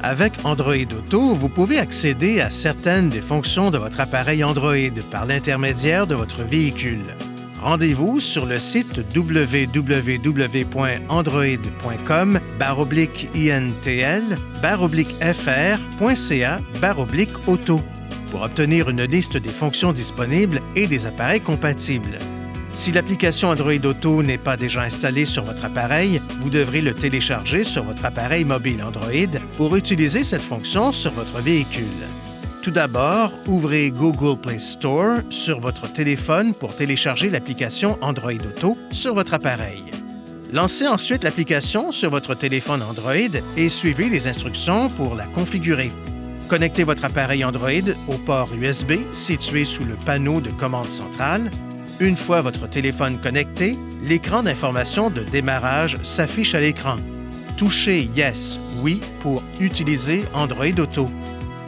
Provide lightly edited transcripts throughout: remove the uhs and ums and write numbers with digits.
Avec Android Auto, vous pouvez accéder à certaines des fonctions de votre appareil Android par l'intermédiaire de votre véhicule. Rendez-vous sur le site www.android.com/intl/fr.ca/auto pour obtenir une liste des fonctions disponibles et des appareils compatibles. Si l'application Android Auto n'est pas déjà installée sur votre appareil, vous devrez le télécharger sur votre appareil mobile Android pour utiliser cette fonction sur votre véhicule. Tout d'abord, ouvrez Google Play Store sur votre téléphone pour télécharger l'application Android Auto sur votre appareil. Lancez ensuite l'application sur votre téléphone Android et suivez les instructions pour la configurer. Connectez votre appareil Android au port USB situé sous le panneau de commande centrale. Une fois votre téléphone connecté, l'écran d'information de démarrage s'affiche à l'écran. Touchez « Yes » « Oui » pour utiliser Android Auto.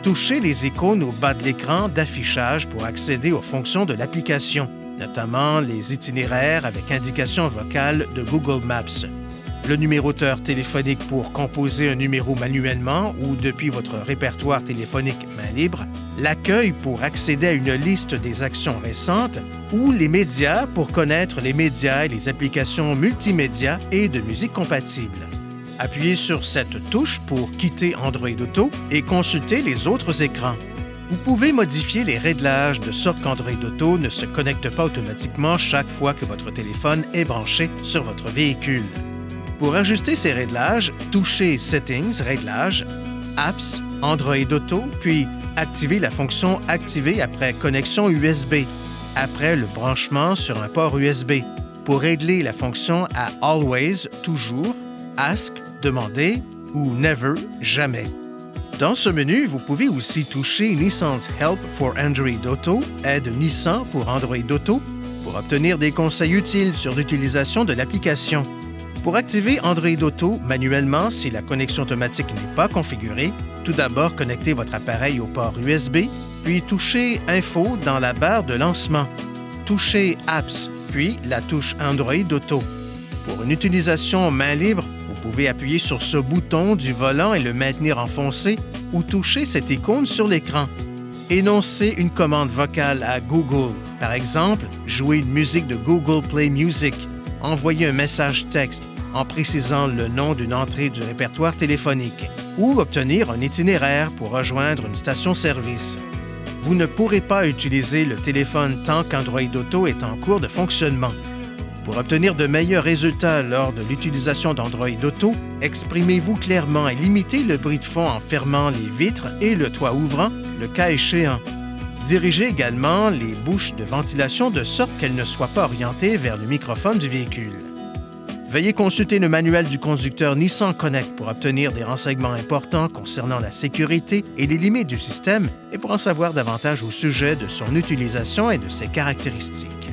Touchez les icônes au bas de l'écran d'affichage pour accéder aux fonctions de l'application, notamment les itinéraires avec indication vocale de Google Maps, le numéroteur téléphonique pour composer un numéro manuellement ou depuis votre répertoire téléphonique main libre, l'accueil pour accéder à une liste des actions récentes ou les médias pour connaître les médias et les applications multimédia et de musique compatibles. Appuyez sur cette touche pour quitter Android Auto et consulter les autres écrans. Vous pouvez modifier les réglages de sorte qu'Android Auto ne se connecte pas automatiquement chaque fois que votre téléphone est branché sur votre véhicule. Pour ajuster ces réglages, touchez Settings, Réglages, Apps, Android Auto, puis activez la fonction Activer après connexion USB, après le branchement sur un port USB, pour régler la fonction à Always, toujours, Ask, Demander ou Never, jamais. Dans ce menu, vous pouvez aussi toucher Nissan's Help for Android Auto, aide Nissan pour Android Auto, pour obtenir des conseils utiles sur l'utilisation de l'application. Pour activer Android Auto manuellement si la connexion automatique n'est pas configurée, tout d'abord connectez votre appareil au port USB, puis touchez Info dans la barre de lancement. Touchez Apps, puis la touche Android Auto. Pour une utilisation main libre, vous pouvez appuyer sur ce bouton du volant et le maintenir enfoncé ou toucher cette icône sur l'écran. Énoncez une commande vocale à Google, par exemple, jouer une musique de Google Play Music, envoyer un message texte en précisant le nom d'une entrée du répertoire téléphonique ou obtenir un itinéraire pour rejoindre une station-service. Vous ne pourrez pas utiliser le téléphone tant qu'Android Auto est en cours de fonctionnement. Pour obtenir de meilleurs résultats lors de l'utilisation d'Android Auto, exprimez-vous clairement et limitez le bruit de fond en fermant les vitres et le toit ouvrant, le cas échéant. Dirigez également les bouches de ventilation de sorte qu'elles ne soient pas orientées vers le microphone du véhicule. Veuillez consulter le manuel du conducteur Nissan Connect pour obtenir des renseignements importants concernant la sécurité et les limites du système et pour en savoir davantage au sujet de son utilisation et de ses caractéristiques.